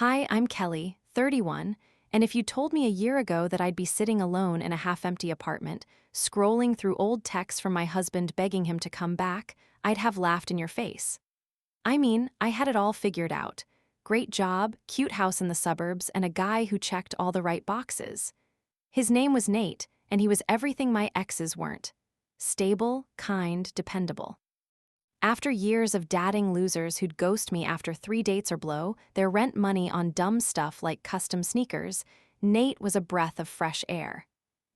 Hi, I'm Kelly, 31, and if you told me a year ago that I'd be sitting alone in a half-empty apartment, scrolling through old texts from my husband begging him to come back, I'd have laughed in your face. I mean, I had it all figured out. Great job, cute house in the suburbs, and a guy who checked all the right boxes. His name was Nate, and he was everything my exes weren't. Stable, kind, dependable. After years of dating losers who'd ghost me after 3 dates or blow their rent money on dumb stuff like custom sneakers, Nate was a breath of fresh air.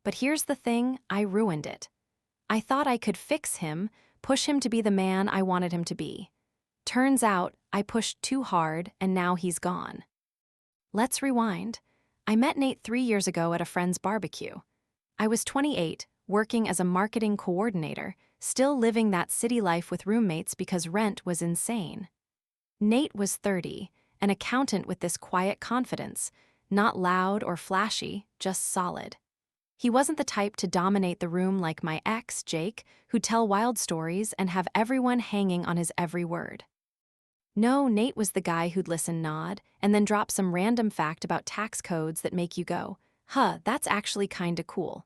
But here's the thing, I ruined it. I thought I could fix him, push him to be the man I wanted him to be. Turns out, I pushed too hard, and now he's gone. Let's rewind. I met Nate 3 years ago at a friend's barbecue. I was 28, working as a marketing coordinator, still living that city life with roommates because rent was insane. Nate was 30, an accountant with this quiet confidence, not loud or flashy, just solid. He wasn't the type to dominate the room like my ex, Jake, who'd tell wild stories and have everyone hanging on his every word. No, Nate was the guy who'd listen, nod, and then drop some random fact about tax codes that make you go, huh, that's actually kinda cool.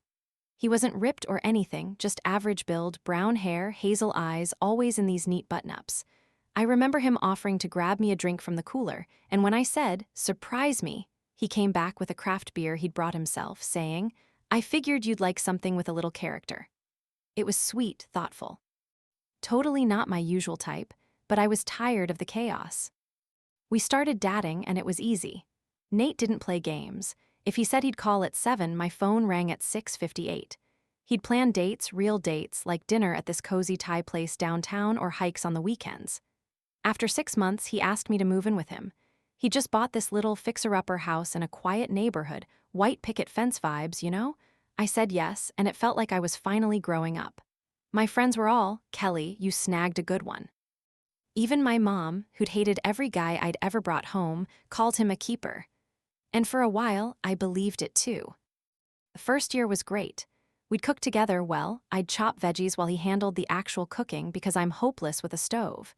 He wasn't ripped or anything, just average build, brown hair, hazel eyes, always in these neat button-ups. I remember him offering to grab me a drink from the cooler, and when I said, "Surprise me," he came back with a craft beer he'd brought himself, saying, "I figured you'd like something with a little character." It was sweet, thoughtful. Totally not my usual type, but I was tired of the chaos. We started dating, and it was easy. Nate didn't play games. If he said he'd call at 7, my phone rang at 6:58. He'd plan dates, real dates, like dinner at this cozy Thai place downtown or hikes on the weekends. After 6 months, he asked me to move in with him. He just bought this little fixer-upper house in a quiet neighborhood, white picket fence vibes, you know? I said yes, and it felt like I was finally growing up. My friends were all, "Kelly, you snagged a good one." Even my mom, who'd hated every guy I'd ever brought home, called him a keeper. And for a while, I believed it too. The first year was great. We'd cook together well, I'd chop veggies while he handled the actual cooking because I'm hopeless with a stove.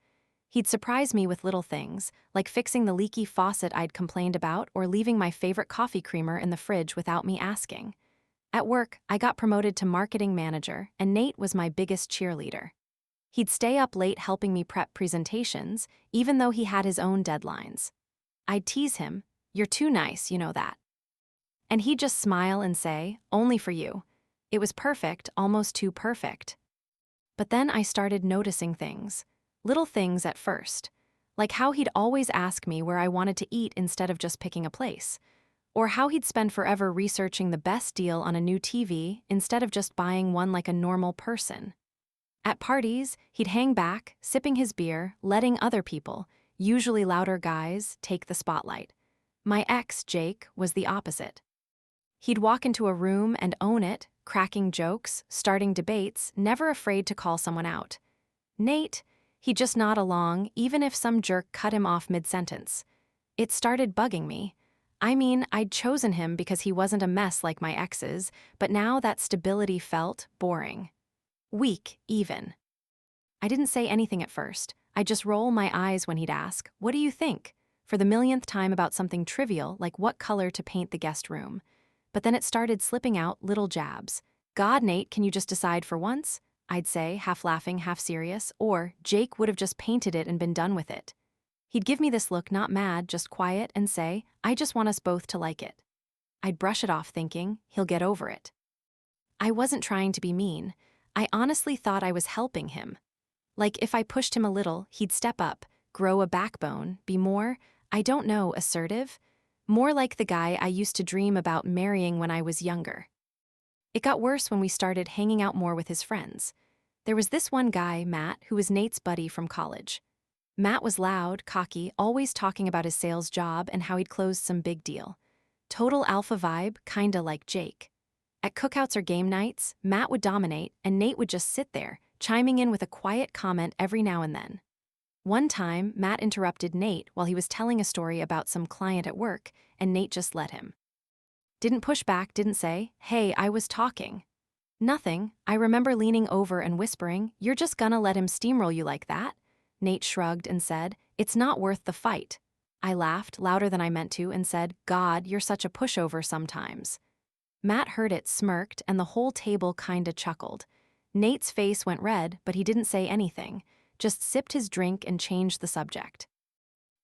He'd surprise me with little things, like fixing the leaky faucet I'd complained about or leaving my favorite coffee creamer in the fridge without me asking. At work, I got promoted to marketing manager, and Nate was my biggest cheerleader. He'd stay up late helping me prep presentations, even though he had his own deadlines. I'd tease him, "You're too nice, you know that." And he'd just smile and say, "Only for you." It was perfect, almost too perfect. But then I started noticing things. Little things at first. Like how he'd always ask me where I wanted to eat instead of just picking a place. Or how he'd spend forever researching the best deal on a new TV instead of just buying one like a normal person. At parties, he'd hang back, sipping his beer, letting other people, usually louder guys, take the spotlight. My ex, Jake, was the opposite. He'd walk into a room and own it, cracking jokes, starting debates, never afraid to call someone out. Nate, he'd just nod along, even if some jerk cut him off mid-sentence. It started bugging me. I mean, I'd chosen him because he wasn't a mess like my exes, but now that stability felt boring. Weak, even. I didn't say anything at first. I'd just roll my eyes when he'd ask, "What do you think?" for the millionth time about something trivial like what color to paint the guest room. But then it started slipping out little jabs. "God, Nate, can you just decide for once?" I'd say, half laughing, half serious, or "Jake would have just painted it and been done with it." He'd give me this look, not mad, just quiet, and say, "I just want us both to like it." I'd brush it off thinking, he'll get over it. I wasn't trying to be mean. I honestly thought I was helping him. Like if I pushed him a little, he'd step up, grow a backbone, be more, I don't know, assertive? More like the guy I used to dream about marrying when I was younger. It got worse when we started hanging out more with his friends. There was this one guy, Matt, who was Nate's buddy from college. Matt was loud, cocky, always talking about his sales job and how he'd closed some big deal. Total alpha vibe, kinda like Jake. At cookouts or game nights, Matt would dominate and Nate would just sit there, chiming in with a quiet comment every now and then. One time, Matt interrupted Nate while he was telling a story about some client at work, and Nate just let him. Didn't push back, didn't say, "Hey, I was talking." Nothing. I remember leaning over and whispering, "You're just gonna let him steamroll you like that?" Nate shrugged and said, "It's not worth the fight." I laughed, louder than I meant to, and said, God, you're such a pushover sometimes. Matt heard it, smirked, and the whole table kinda chuckled. Nate's face went red, but he didn't say anything, just sipped his drink and changed the subject.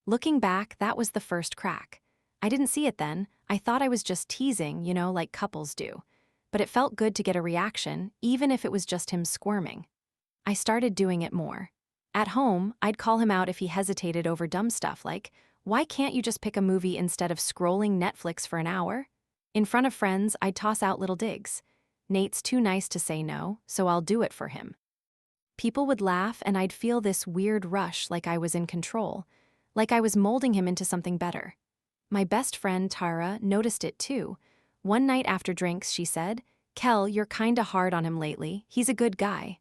Looking back, that was the first crack. I didn't see it then. I thought I was just teasing, like couples do. But it felt good to get a reaction, even if it was just him squirming. I started doing it more. At home, I'd call him out if he hesitated over dumb stuff like, why can't you just pick a movie instead of scrolling Netflix for an hour? In front of friends, I'd toss out little digs. Nate's too nice to say no, so I'll do it for him. People would laugh, and I'd feel this weird rush like I was in control, like I was molding him into something better. My best friend, Tara, noticed it too. One night after drinks, she said, Kel, you're kinda hard on him lately. He's a good guy.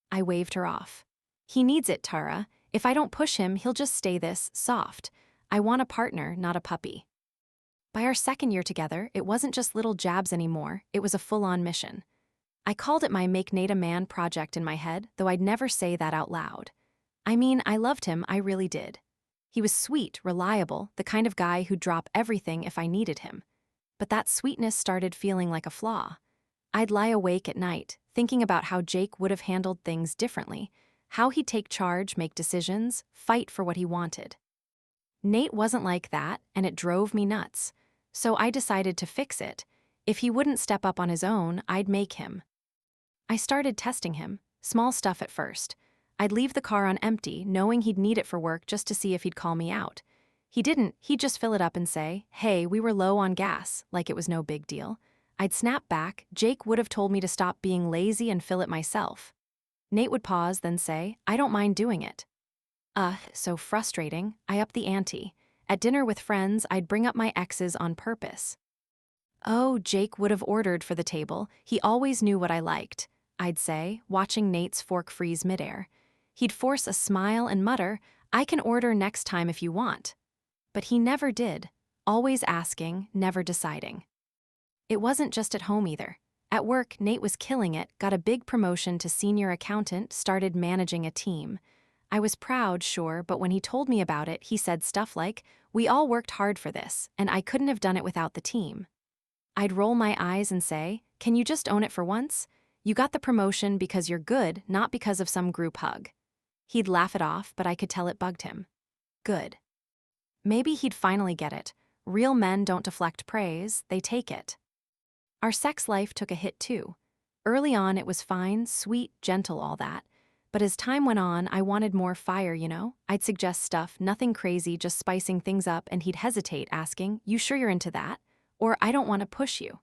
I waved her off. He needs it, Tara. If I don't push him, he'll just stay this soft. I want a partner, not a puppy. By our second year together, it wasn't just little jabs anymore, it was a full-on mission. I called it my Make Nate a Man project in my head, though I'd never say that out loud. I mean, I loved him, I really did. He was sweet, reliable, the kind of guy who'd drop everything if I needed him. But that sweetness started feeling like a flaw. I'd lie awake at night, thinking about how Jake would have handled things differently, how he'd take charge, make decisions, fight for what he wanted. Nate wasn't like that, and it drove me nuts. So I decided to fix it. If he wouldn't step up on his own, I'd make him. I started testing him, small stuff at first. I'd leave the car on empty, knowing he'd need it for work just to see if he'd call me out. He didn't, he'd just fill it up and say, hey, we were low on gas, like it was no big deal. I'd snap back, Jake would have told me to stop being lazy and fill it myself. Nate would pause, then say, I don't mind doing it. So frustrating, I upped the ante. At dinner with friends, I'd bring up my exes on purpose. Oh, Jake would have ordered for the table, he always knew what I liked, I'd say, watching Nate's fork freeze midair. He'd force a smile and mutter, I can order next time if you want. But he never did, always asking, never deciding. It wasn't just at home either. At work, Nate was killing it, got a big promotion to senior accountant, started managing a team. I was proud, sure, but when he told me about it, he said stuff like, we all worked hard for this, and I couldn't have done it without the team. I'd roll my eyes and say, can you just own it for once? You got the promotion because you're good, not because of some group hug. He'd laugh it off, but I could tell it bugged him. Good. Maybe he'd finally get it. Real men don't deflect praise, they take it. Our sex life took a hit too. Early on, it was fine, sweet, gentle, all that. But as time went on, I wanted more fire, I'd suggest stuff, nothing crazy, just spicing things up, and he'd hesitate, asking, you sure you're into that? Or I don't want to push you.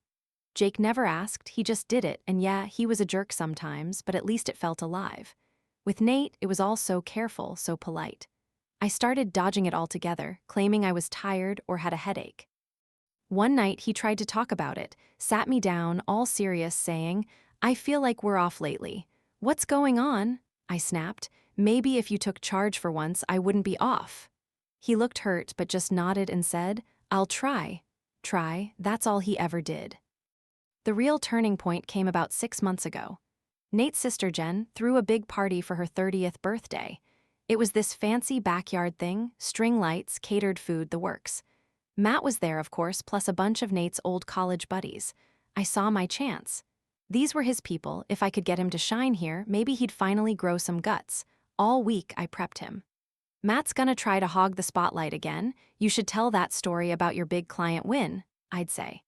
Jake never asked, he just did it, and yeah, he was a jerk sometimes, but at least it felt alive. With Nate, it was all so careful, so polite. I started dodging it altogether, claiming I was tired or had a headache. One night, he tried to talk about it, sat me down, all serious, saying, I feel like we're off lately. What's going on? I snapped. Maybe if you took charge for once, I wouldn't be off. He looked hurt but just nodded and said, I'll try. Try, that's all he ever did. The real turning point came about 6 months ago. Nate's sister Jen threw a big party for her 30th birthday. It was this fancy backyard thing, string lights, catered food, the works. Matt was there, of course, plus a bunch of Nate's old college buddies. I saw my chance. These were his people. If I could get him to shine here, maybe he'd finally grow some guts. All week, I prepped him. Matt's gonna try to hog the spotlight again. You should tell that story about your big client win, I'd say.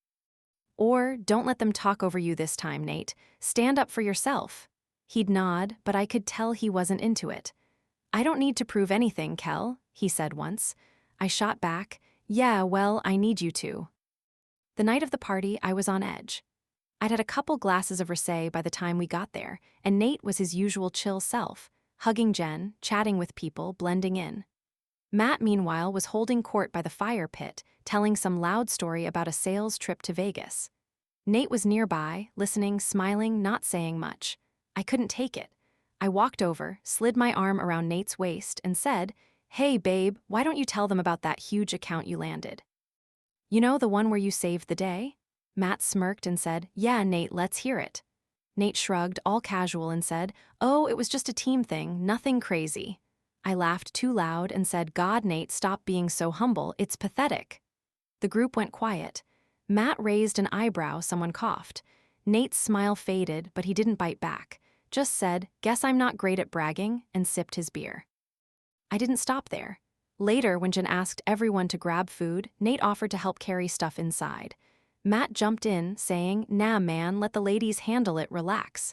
Or, don't let them talk over you this time, Nate. Stand up for yourself. He'd nod, but I could tell he wasn't into it. I don't need to prove anything, Kel, he said once. I shot back, yeah, well, I need you to. The night of the party, I was on edge. I'd had a couple glasses of rosé by the time we got there, and Nate was his usual chill self, hugging Jen, chatting with people, blending in. Matt, meanwhile, was holding court by the fire pit, telling some loud story about a sales trip to Vegas. Nate was nearby, listening, smiling, not saying much. I couldn't take it. I walked over, slid my arm around Nate's waist, and said, Hey, babe, why don't you tell them about that huge account you landed? You know, the one where you saved the day? Matt smirked and said, Yeah, Nate, let's hear it. Nate shrugged, all casual, and said, Oh, it was just a team thing, nothing crazy. I laughed too loud and said, God, Nate, stop being so humble, it's pathetic. The group went quiet. Matt raised an eyebrow, someone coughed. Nate's smile faded, but he didn't bite back. Just said, guess I'm not great at bragging, and sipped his beer. I didn't stop there. Later, when Jen asked everyone to grab food, Nate offered to help carry stuff inside. Matt jumped in, saying, nah, man, let the ladies handle it, relax.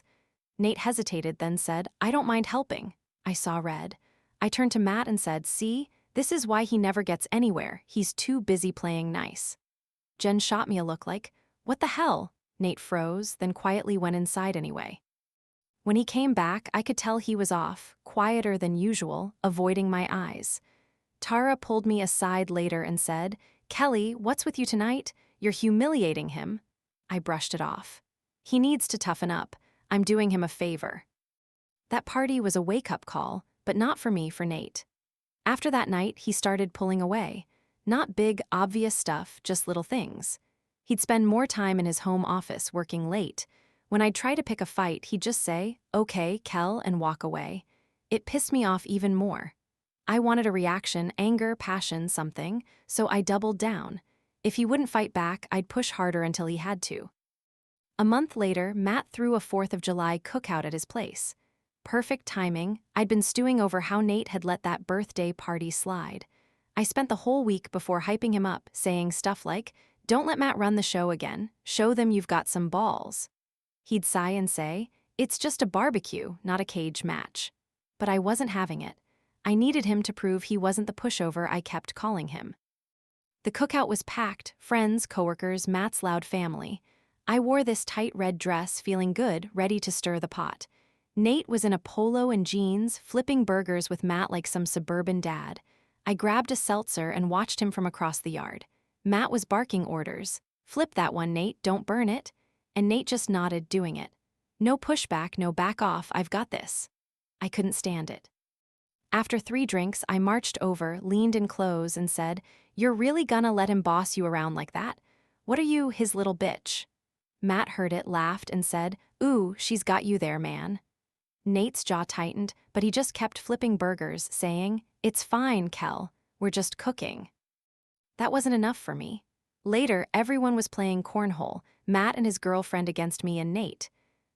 Nate hesitated, then said, I don't mind helping. I saw red. I turned to Matt and said, see, this is why he never gets anywhere, he's too busy playing nice. Jen shot me a look like, what the hell? Nate froze, then quietly went inside anyway. When he came back, I could tell he was off, quieter than usual, avoiding my eyes. Tara pulled me aside later and said, Kelly, what's with you tonight? You're humiliating him. I brushed it off. He needs to toughen up. I'm doing him a favor. That party was a wake-up call, but not for me, for Nate. After that night, he started pulling away. Not big, obvious stuff, just little things. He'd spend more time in his home office, working late. When I'd try to pick a fight, he'd just say, okay, Kel, and walk away. It pissed me off even more. I wanted a reaction, anger, passion, something, so I doubled down. If he wouldn't fight back, I'd push harder until he had to. A month later, Matt threw a 4th of July cookout at his place. Perfect timing. I'd been stewing over how Nate had let that birthday party slide. I spent the whole week before hyping him up, saying stuff like, don't let Matt run the show again, show them you've got some balls. He'd sigh and say, it's just a barbecue, not a cage match. But I wasn't having it. I needed him to prove he wasn't the pushover I kept calling him. The cookout was packed, friends, coworkers, Matt's loud family. I wore this tight red dress, feeling good, ready to stir the pot. Nate was in a polo and jeans, flipping burgers with Matt like some suburban dad. I grabbed a seltzer and watched him from across the yard. Matt was barking orders. Flip that one, Nate, don't burn it. And Nate just nodded, doing it. No pushback, no back off, I've got this. I couldn't stand it. After 3 drinks, I marched over, leaned in close, and said, you're really gonna let him boss you around like that? What are you, his little bitch? Matt heard it, laughed, and said, ooh, she's got you there, man. Nate's jaw tightened, but he just kept flipping burgers, saying, it's fine, Kel, we're just cooking. That wasn't enough for me. Later, everyone was playing cornhole, Matt and his girlfriend against me and Nate.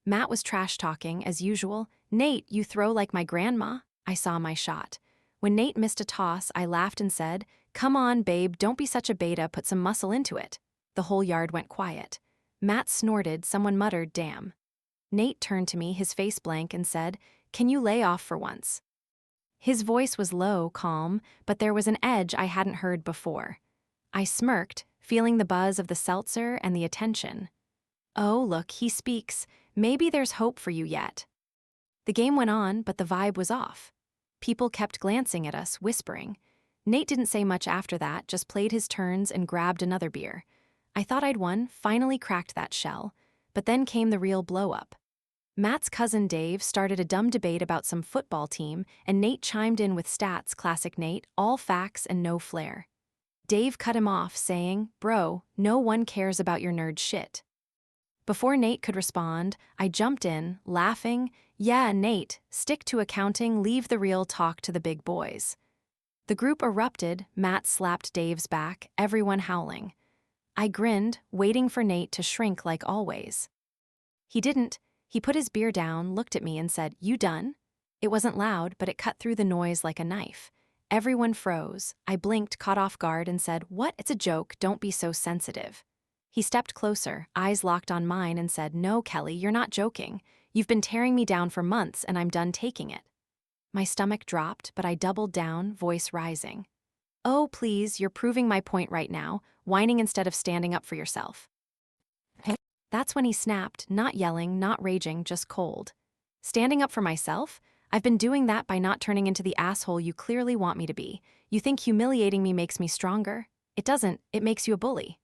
Matt was trash-talking, as usual. Nate, you throw like my grandma. I saw my shot. When Nate missed a toss, I laughed and said, come on, babe, don't be such a beta, put some muscle into it. The whole yard went quiet. Matt snorted, someone muttered, damn. Nate turned to me, his face blank, and said, can you lay off for once? His voice was low, calm, but there was an edge I hadn't heard before. I smirked, feeling the buzz of the seltzer and the attention. Oh, look, he speaks. Maybe there's hope for you yet. The game went on, but the vibe was off. People kept glancing at us, whispering. Nate didn't say much after that, just played his turns and grabbed another beer. I thought I'd won, finally cracked that shell. But then came the real blow-up. Matt's cousin Dave started a dumb debate about some football team, and Nate chimed in with stats, classic Nate, all facts and no flair. Dave cut him off, saying, bro, no one cares about your nerd shit. Before Nate could respond, I jumped in, laughing, yeah, Nate, stick to accounting, leave the real talk to the big boys. The group erupted, Matt slapped Dave's back, everyone howling. I grinned, waiting for Nate to shrink like always. He didn't. He put his beer down, looked at me and said, you done? It wasn't loud, but it cut through the noise like a knife. Everyone froze. I blinked, caught off guard, and said, what? It's a joke, don't be so sensitive. He stepped closer, eyes locked on mine, and said, no, Kelly, you're not joking. You've been tearing me down for months, and I'm done taking it. My stomach dropped, but I doubled down, voice rising. Oh, please, you're proving my point right now, whining instead of standing up for yourself. That's when he snapped, not yelling, not raging, just cold. Standing up for myself? I've been doing that by not turning into the asshole you clearly want me to be. You think humiliating me makes me stronger? It doesn't, it makes you a bully.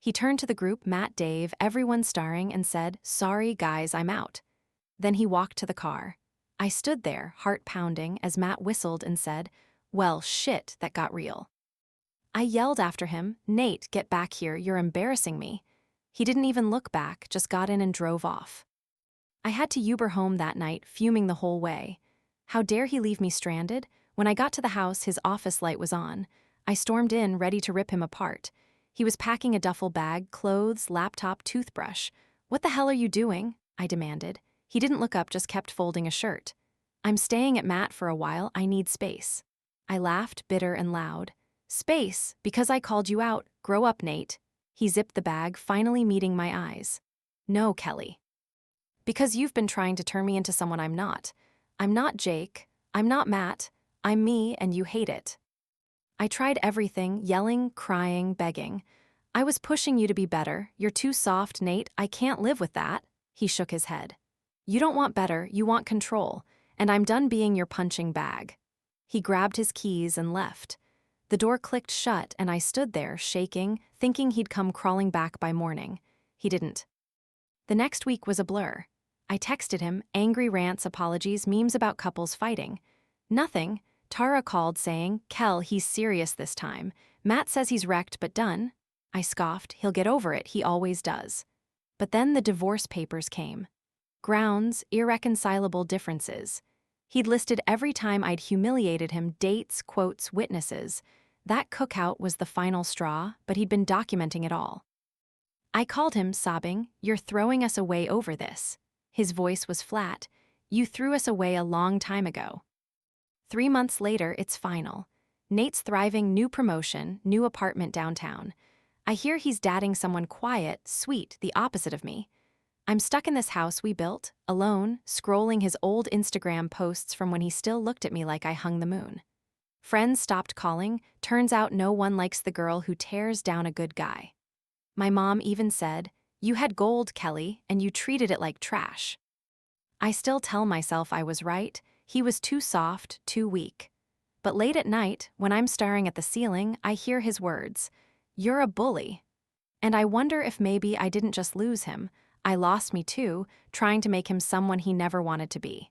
He turned to the group, Matt, Dave, everyone starring, and said, sorry, guys, I'm out. Then he walked to the car. I stood there, heart pounding, as Matt whistled and said, well, shit, that got real. I yelled after him, Nate, get back here, you're embarrassing me. He didn't even look back, just got in and drove off. I had to Uber home that night, fuming the whole way. How dare he leave me stranded? When I got to the house, his office light was on. I stormed in, ready to rip him apart. He was packing a duffel bag, clothes, laptop, toothbrush. "What the hell are you doing?" I demanded. He didn't look up, just kept folding a shirt. "I'm staying at Matt for a while. I need space." I laughed, bitter and loud. "Space? Because I called you out. Grow up, Nate." He zipped the bag, finally meeting my eyes. "No, Kelly. Because you've been trying to turn me into someone I'm not. I'm not Jake. I'm not Matt. I'm me, and you hate it." I tried everything, yelling, crying, begging. "I was pushing you to be better. You're too soft, Nate. I can't live with that." He shook his head. "You don't want better, you want control, and I'm done being your punching bag." He grabbed his keys and left. The door clicked shut, and I stood there, shaking, thinking he'd come crawling back by morning. He didn't. The next week was a blur. I texted him, angry rants, apologies, memes about couples fighting. Nothing. Tara called saying, "Kel, he's serious this time. Matt says he's wrecked but done." I scoffed. "He'll get over it, he always does." But then the divorce papers came. Grounds, irreconcilable differences. He'd listed every time I'd humiliated him, dates, quotes, witnesses. That cookout was the final straw, but he'd been documenting it all. I called him, sobbing, "You're throwing us away over this." His voice was flat. "You threw us away a long time ago." 3 months later, it's final. Nate's thriving, new promotion, new apartment downtown. I hear he's dating someone quiet, sweet, the opposite of me. I'm stuck in this house we built, alone, scrolling his old Instagram posts from when he still looked at me like I hung the moon. Friends stopped calling. Turns out no one likes the girl who tears down a good guy. My mom even said, "You had gold, Kelly, and you treated it like trash." I still tell myself I was right. He was too soft, too weak. But late at night, when I'm staring at the ceiling, I hear his words, "You're a bully." And I wonder if maybe I didn't just lose him. I lost me too, trying to make him someone he never wanted to be.